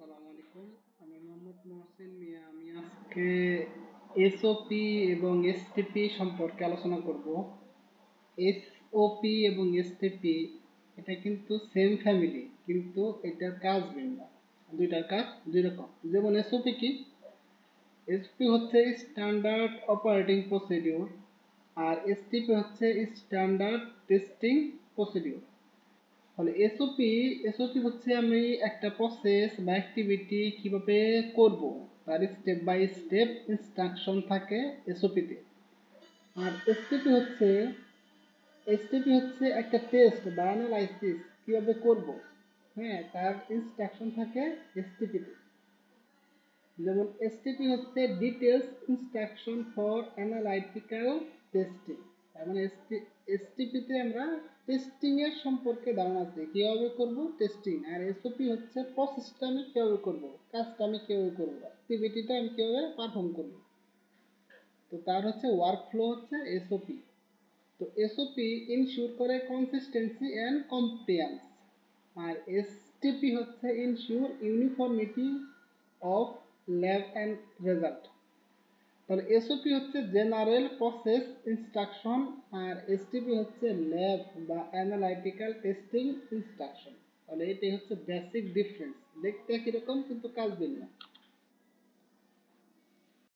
আসসালামু আলাইকুম। আমি মোহাম্মদ মহসিন মিয়া। আমি আজকে এসওপি এবং এসটিপি সম্পর্কে আলোচনা করব। এসওপি এবং এসটিপি এটা কিন্তু সেম ফ্যামিলি, কিন্তু এটার কাজ ভিন্ন। দুইটার কাজ দুই রকম। যেমন এসওপি কি? এসওপি হচ্ছে স্ট্যান্ডার্ড অপারেটিং প্রসিডিউর, আর এসটিপি হচ্ছে স্ট্যান্ডার্ড টেস্টিং প্রসিডিউর। তাহলে এসওপি হচ্ছে আমি একটা প্রসেস বা অ্যাক্টিভিটি কিভাবে করব, তার স্টেপ বাই স্টেপ ইনস্ট্রাকশন থাকে এসওপিতে। আর এসটিপি হচ্ছে একটা টেস্ট বা অ্যানালাইসিস কিভাবে করব, হ্যাঁ, তার ইনস্ট্রাকশন থাকে এসটিপিতে। যেমন এসটিপি হচ্ছে details instruction for analytical testing. তার মানে এসটিপিতে আমরা টেস্টিং এর সম্পর্কে ধারণা আছে, কিভাবে করব টেস্টিং। আর এসওপি হচ্ছে প্রসেসটা আমি কিভাবে করব, কাজটা আমি কিভাবে করব, অ্যাক্টিভিটিটা আমি কিভাবে পারফর্ম করব। তো তার হচ্ছে ওয়ার্কফ্লো হচ্ছে এসওপি। তো এসওপি ইনশিওর করে কনসিস্টেন্সি এন্ড কমপ্লিয়েন্স, আর এসটিপি হচ্ছে ensure uniformity of lab and result. তাহলে এসওপি হচ্ছে জেনারেল প্রসেস ইনস্ট্রাকশন, আর এসটিপি হচ্ছে ল্যাব বা অ্যানালাইটিক্যাল টেস্টিং ইনস্ট্রাকশন। তাহলে এটাই হচ্ছে বেসিক ডিফারেন্স। দেখতে একই রকম কিন্তু কাজ ভিন্ন।